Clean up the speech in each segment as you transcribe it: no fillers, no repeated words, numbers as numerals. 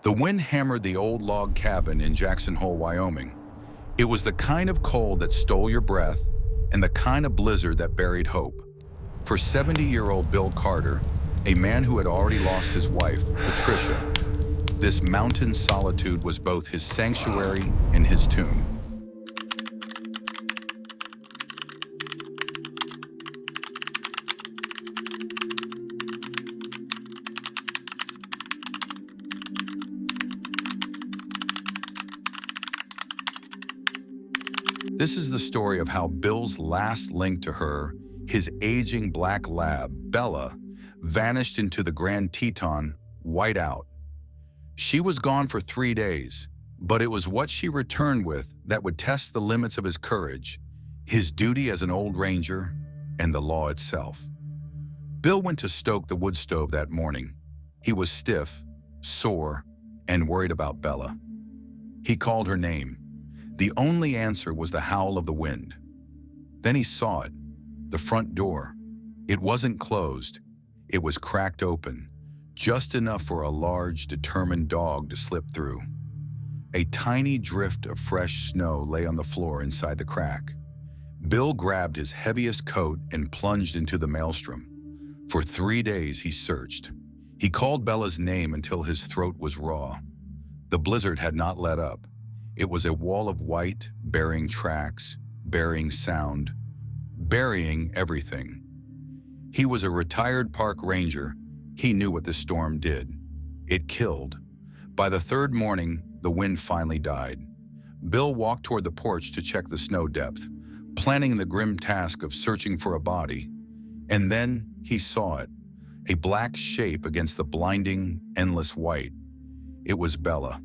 The wind hammered the old log cabin in Jackson Hole, Wyoming. It was the kind of cold that stole your breath and the kind of blizzard that buried hope. For 70-year-old Bill Carter, a man who had already lost his wife, Patricia, this mountain solitude was both his sanctuary and his tomb. This is the story of how Bill's last link to her, his aging black lab, Bella, vanished into the Grand Teton, white out. She was gone for 3 days, but it was what she returned with that would test the limits of his courage, his duty as an old ranger, and the law itself. Bill went to stoke the wood stove that morning. He was stiff, sore, and worried about Bella. He called her name. The only answer was the howl of the wind. Then he saw it, the front door. It wasn't closed. It was cracked open, just enough for a large, determined dog to slip through. A tiny drift of fresh snow lay on the floor inside the crack. Bill grabbed his heaviest coat and plunged into the maelstrom. For 3 days he searched. He called Bella's name until his throat was raw. The blizzard had not let up. It was a wall of white, burying tracks, burying sound, burying everything. He was a retired park ranger. He knew what this storm did. It killed. By the third morning, the wind finally died. Bill walked toward the porch to check the snow depth, planning the grim task of searching for a body. And then he saw it, a black shape against the blinding, endless white. It was Bella.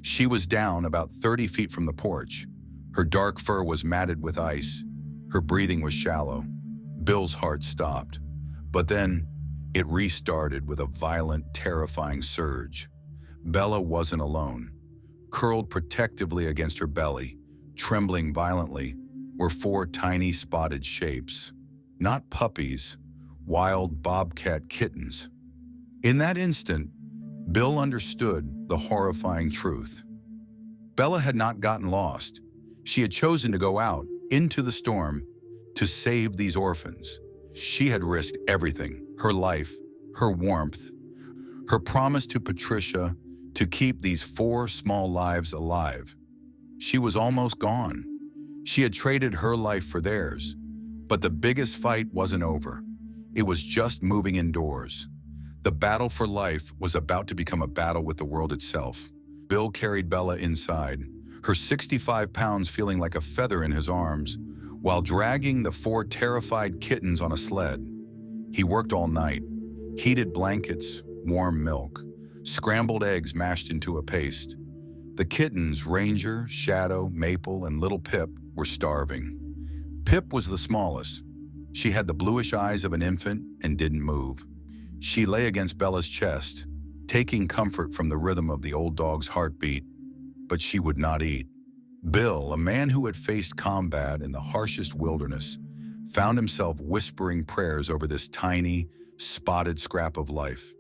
She was down about 30 feet from the porch. Her dark fur was matted with ice. Her breathing was shallow. Bill's heart stopped. But then, it restarted with a violent, terrifying surge. Bella wasn't alone. Curled protectively against her belly, trembling violently, were 4 tiny spotted shapes. Not puppies, wild bobcat kittens. In that instant, Bill understood the horrifying truth. Bella had not gotten lost. She had chosen to go out into the storm to save these orphans. She had risked everything, her life, her warmth, her promise to Patricia to keep these 4 small lives alive. She was almost gone. She had traded her life for theirs. But the biggest fight wasn't over. It was just moving indoors. The battle for life was about to become a battle with the world itself. Bill carried Bella inside, her 65 pounds feeling like a feather in his arms, while dragging the 4 terrified kittens on a sled. He worked all night. Heated blankets, warm milk, scrambled eggs mashed into a paste. The kittens, Ranger, Shadow, Maple, and little Pip, were starving. Pip was the smallest. She had the bluish eyes of an infant and didn't move. She lay against Bella's chest, taking comfort from the rhythm of the old dog's heartbeat, but she would not eat. Bill, a man who had faced combat in the harshest wilderness, found himself whispering prayers over this tiny, spotted scrap of life.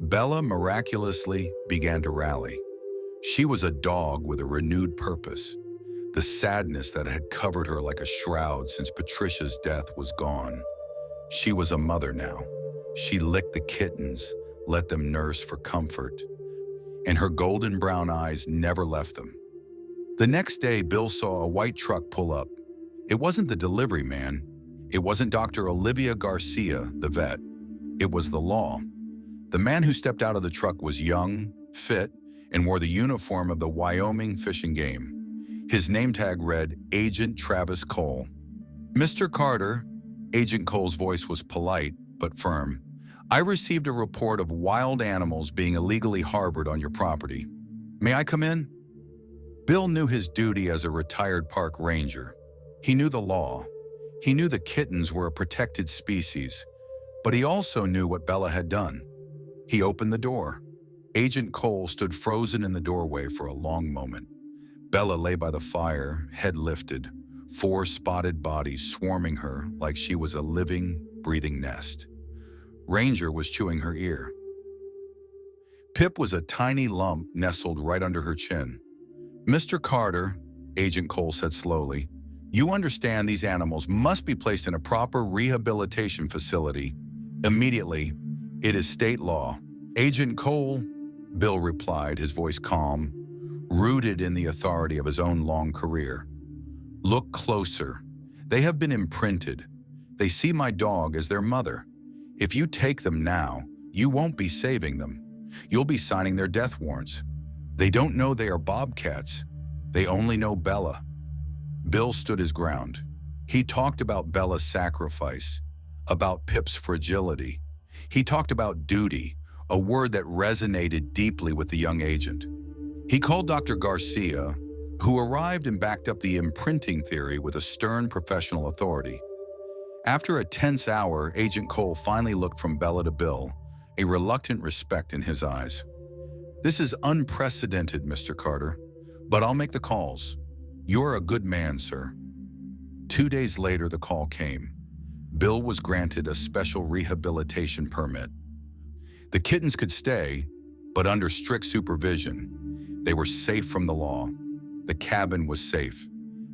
Bella miraculously began to rally. She was a dog with a renewed purpose. The sadness that had covered her like a shroud since Patricia's death was gone. She was a mother now. She licked the kittens, let them nurse for comfort, and her golden brown eyes never left them. The next day, Bill saw a white truck pull up. It wasn't the delivery man. It wasn't Dr. Olivia Garcia, the vet. It was the law. The man who stepped out of the truck was young, fit, and wore the uniform of the Wyoming Fish and Game. His name tag read Agent Travis Cole. "Mr. Carter," Agent Cole's voice was polite but firm, "I received a report of wild animals being illegally harbored on your property. May I come in?" Bill knew his duty as a retired park ranger. He knew the law. He knew the kittens were a protected species, but he also knew what Bella had done. He opened the door. Agent Cole stood frozen in the doorway for a long moment. Bella lay by the fire, head lifted, 4 spotted bodies swarming her like she was a living, breathing nest. Ranger was chewing her ear. Pip was a tiny lump nestled right under her chin. "Mr. Carter," Agent Cole said slowly, "you understand these animals must be placed in a proper rehabilitation facility. Immediately. It is state law." "Agent Cole," Bill replied, his voice calm, rooted in the authority of his own long career. "Look closer. They have been imprinted. They see my dog as their mother. If you take them now, you won't be saving them. You'll be signing their death warrants. They don't know they are bobcats. They only know Bella." Bill stood his ground. He talked about Bella's sacrifice, about Pip's fragility. He talked about duty, a word that resonated deeply with the young agent. He called Dr. Garcia, who arrived and backed up the imprinting theory with a stern professional authority. After a tense hour, Agent Cole finally looked from Bella to Bill, a reluctant respect in his eyes. "This is unprecedented, Mr. Carter, but I'll make the calls. You're a good man, sir." 2 days later, the call came. Bill was granted a special rehabilitation permit. The kittens could stay, but under strict supervision. They were safe from the law. The cabin was safe.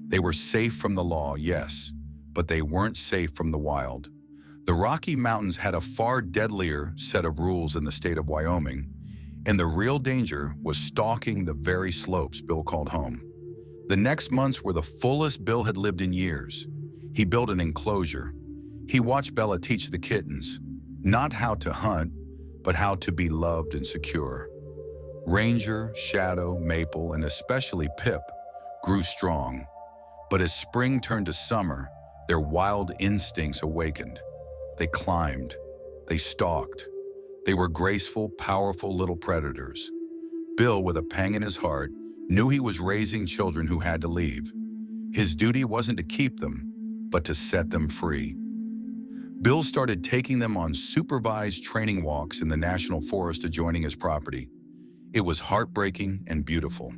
They were safe from the law, yes, but they weren't safe from the wild. The Rocky Mountains had a far deadlier set of rules in the state of Wyoming, and the real danger was stalking the very slopes Bill called home. The next months were the fullest Bill had lived in years. He built an enclosure. He watched Bella teach the kittens, not how to hunt, but how to be loved and secure. Ranger, Shadow, Maple, and especially Pip grew strong. But as spring turned to summer, their wild instincts awakened. They climbed. They stalked. They were graceful, powerful little predators. Bill, with a pang in his heart, knew he was raising children who had to leave. His duty wasn't to keep them, but to set them free. Bill started taking them on supervised training walks in the national forest adjoining his property. It was heartbreaking and beautiful.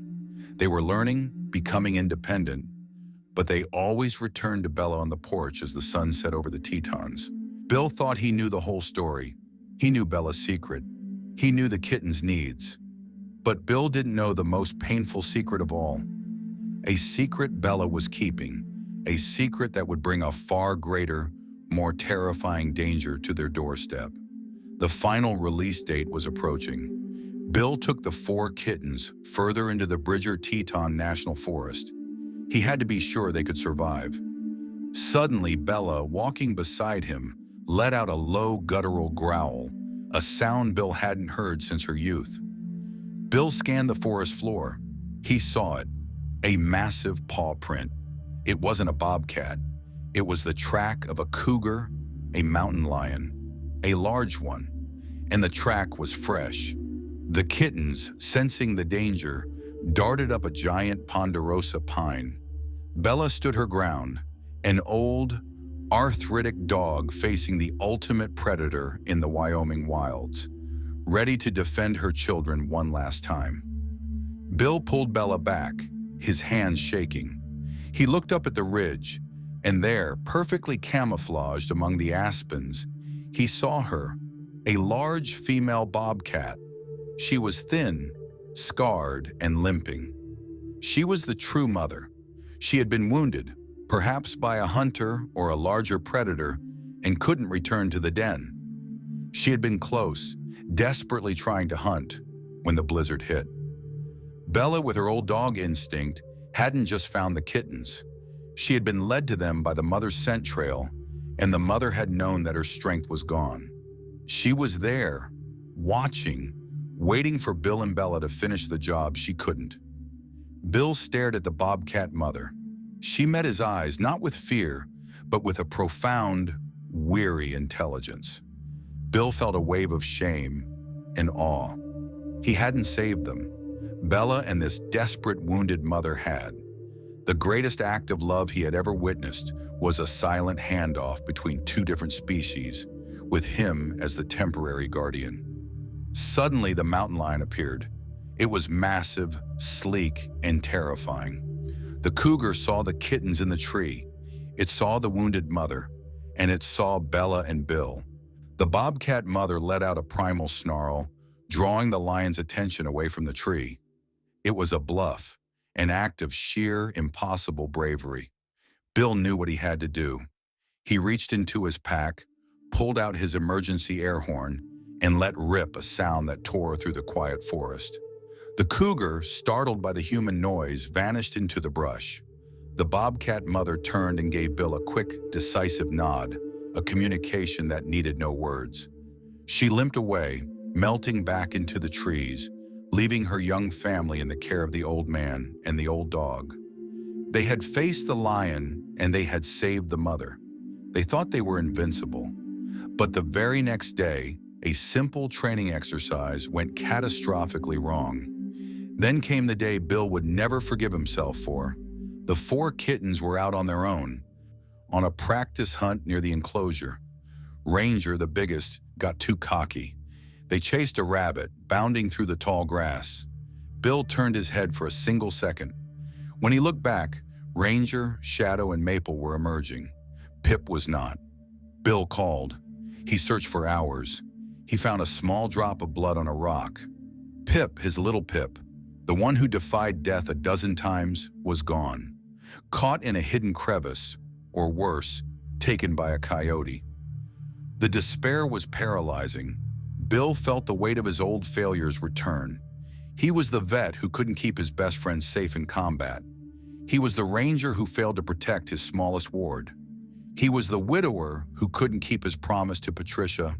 They were learning, becoming independent, but they always returned to Bella on the porch as the sun set over the Tetons. Bill thought he knew the whole story. He knew Bella's secret. He knew the kitten's needs. But Bill didn't know the most painful secret of all. A secret Bella was keeping. A secret that would bring a far greater, more terrifying danger to their doorstep. The final release date was approaching. Bill took the 4 kittens further into the Grand Teton National Forest. He had to be sure they could survive. Suddenly, Bella, walking beside him, let out a low guttural growl, a sound Bill hadn't heard since her youth. Bill scanned the forest floor. He saw it, a massive paw print. It wasn't a bobcat. It was the track of a cougar, a mountain lion, a large one, and the track was fresh. The kittens, sensing the danger, darted up a giant ponderosa pine. Bella stood her ground, an old, arthritic dog facing the ultimate predator in the Wyoming wilds, ready to defend her children one last time. Bill pulled Bella back, his hands shaking. He looked up at the ridge, and there, perfectly camouflaged among the aspens, he saw her, a large female bobcat. She was thin, scarred, and limping. She was the true mother. She had been wounded, perhaps by a hunter or a larger predator, and couldn't return to the den. She had been close, desperately trying to hunt, when the blizzard hit. Bella, with her old dog instinct, hadn't just found the kittens. She had been led to them by the mother's scent trail, and the mother had known that her strength was gone. She was there, watching, waiting for Bill and Bella to finish the job she couldn't. Bill stared at the bobcat mother. She met his eyes not with fear, but with a profound, weary intelligence. Bill felt a wave of shame and awe. He hadn't saved them. Bella and this desperate, wounded mother had. The greatest act of love he had ever witnessed was a silent handoff between 2 different species, with him as the temporary guardian. Suddenly, the mountain lion appeared. It was massive, sleek, and terrifying. The cougar saw the kittens in the tree. It saw the wounded mother, and it saw Bella and Bill. The bobcat mother let out a primal snarl, drawing the lion's attention away from the tree. It was a bluff, an act of sheer, impossible bravery. Bill knew what he had to do. He reached into his pack, pulled out his emergency air horn, and let rip a sound that tore through the quiet forest. The cougar, startled by the human noise, vanished into the brush. The bobcat mother turned and gave Bill a quick, decisive nod, a communication that needed no words. She limped away, melting back into the trees, leaving her young family in the care of the old man and the old dog. They had faced the lion and they had saved the mother. They thought they were invincible. But the very next day, a simple training exercise went catastrophically wrong. Then came the day Bill would never forgive himself for. The 4 kittens were out on their own, on a practice hunt near the enclosure. Ranger, the biggest, got too cocky. They chased a rabbit, bounding through the tall grass. Bill turned his head for a single second. When he looked back, Ranger, Shadow, and Maple were emerging. Pip was not. Bill called. He searched for hours. He found a small drop of blood on a rock. Pip, his little Pip, the one who defied death a dozen times, was gone. Caught in a hidden crevice, or worse, taken by a coyote. The despair was paralyzing. Bill felt the weight of his old failures return. He was the vet who couldn't keep his best friend safe in combat. He was the ranger who failed to protect his smallest ward. He was the widower who couldn't keep his promise to Patricia.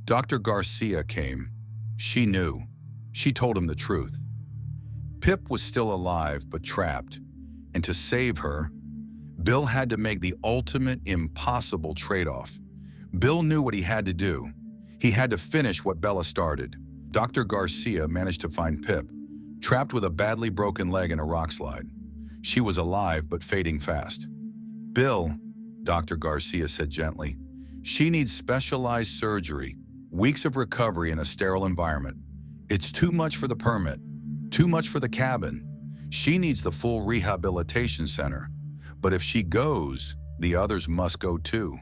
Dr. Garcia came. She knew. She told him the truth. Pip was still alive but trapped, and to save her, Bill had to make the ultimate impossible trade-off. Bill knew what he had to do. He had to finish what Bella started. Dr. Garcia managed to find Pip, trapped with a badly broken leg in a rock slide. She was alive but fading fast. "Bill," Dr. Garcia said gently, "she needs specialized surgery, weeks of recovery in a sterile environment. It's too much for the permit, too much for the cabin. She needs the full rehabilitation center. But if she goes, the others must go too.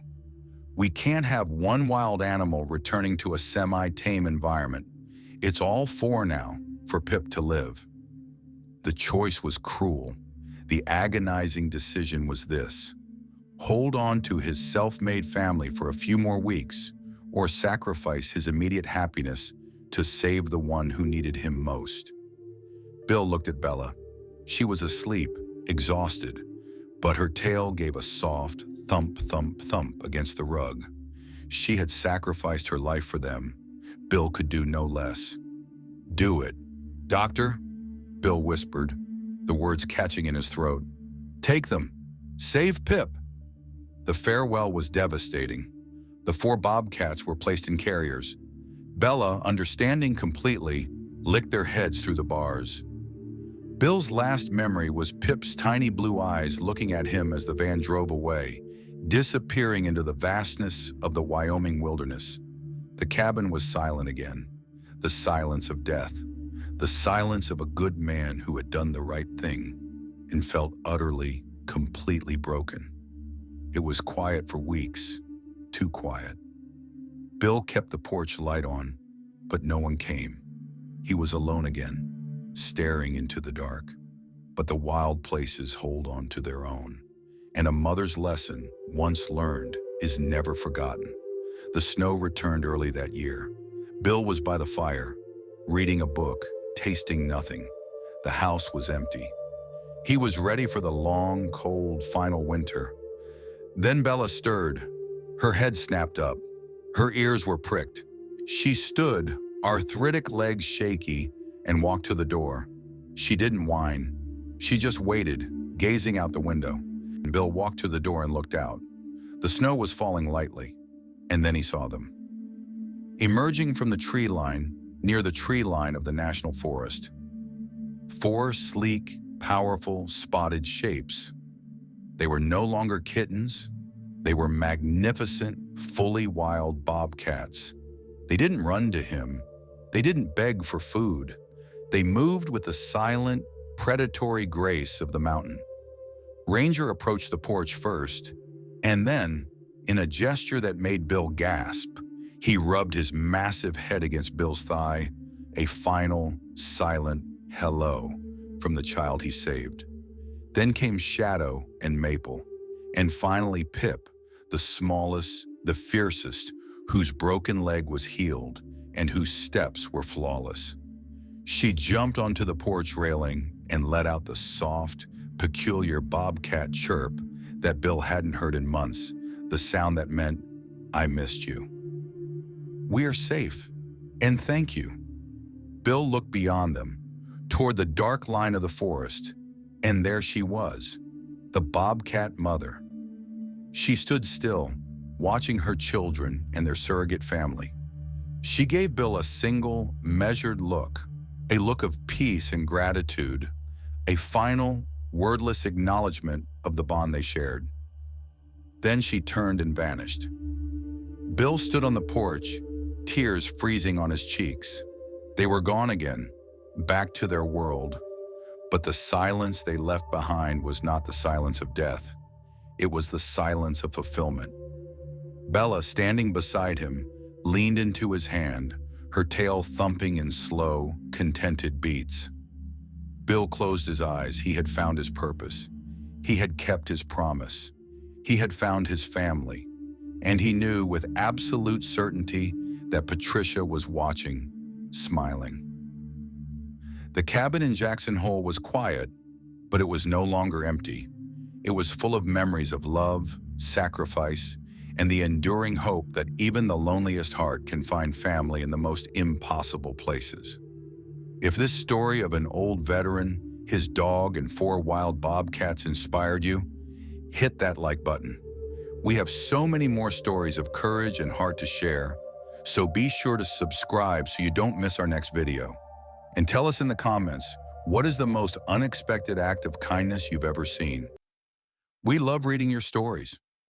We can't have one wild animal returning to a semi-tame environment. It's all 4 now for Pip to live." The choice was cruel. The agonizing decision was this: hold on to his self-made family for a few more weeks, or sacrifice his immediate happiness to save the one who needed him most. Bill looked at Bella. She was asleep, exhausted, but her tail gave a soft thump, thump, thump against the rug. She had sacrificed her life for them. Bill could do no less. "Do it, Doctor," Bill whispered, the words catching in his throat. "Take them. Save Pip." The farewell was devastating. The 4 bobcats were placed in carriers. Bella, understanding completely, licked their heads through the bars. Bill's last memory was Pip's tiny blue eyes looking at him as the van drove away, disappearing into the vastness of the Wyoming wilderness. The cabin was silent again, the silence of death, the silence of a good man who had done the right thing and felt utterly, completely broken. It was quiet for weeks, too quiet. Bill kept the porch light on, but no one came. He was alone again, staring into the dark. But the wild places hold on to their own. And a mother's lesson, once learned, is never forgotten. The snow returned early that year. Bill was by the fire, reading a book, tasting nothing. The house was empty. He was ready for the long, cold, final winter. Then Bella stirred. Her head snapped up. Her ears were pricked. She stood, arthritic legs shaky, and walked to the door. She didn't whine. She just waited, gazing out the window. Bill walked to the door and looked out. The snow was falling lightly, and then he saw them. Emerging from the tree line, near the tree line of the National Forest. 4 sleek, powerful, spotted shapes. They were no longer kittens. They were magnificent, fully wild bobcats. They didn't run to him. They didn't beg for food. They moved with the silent, predatory grace of the mountain. Ranger approached the porch first, and then, in a gesture that made Bill gasp, he rubbed his massive head against Bill's thigh, a final, silent hello from the child he saved. Then came Shadow and Maple, and finally Pip, the smallest, the fiercest, whose broken leg was healed and whose steps were flawless. She jumped onto the porch railing and let out the soft, peculiar bobcat chirp that Bill hadn't heard in months, the sound that meant, "I missed you. We are safe, and thank you." Bill looked beyond them, toward the dark line of the forest, and there she was, the bobcat mother. She stood still, watching her children and their surrogate family. She gave Bill a single, measured look, a look of peace and gratitude, a final, wordless acknowledgement of the bond they shared. Then she turned and vanished. Bill stood on the porch, tears freezing on his cheeks. They were gone again, back to their world. But the silence they left behind was not the silence of death. It was the silence of fulfillment. Bella, standing beside him, leaned into his hand, her tail thumping in slow, contented beats. Bill closed his eyes. He had found his purpose. He had kept his promise. He had found his family. And he knew with absolute certainty that Patricia was watching, smiling. The cabin in Jackson Hole was quiet, but it was no longer empty. It was full of memories of love, sacrifice, and the enduring hope that even the loneliest heart can find family in the most impossible places. If this story of an old veteran, his dog, and 4 wild bobcats inspired you, hit that like button. We have so many more stories of courage and heart to share, so be sure to subscribe so you don't miss our next video. And tell us in the comments, what is the most unexpected act of kindness you've ever seen? We love reading your stories.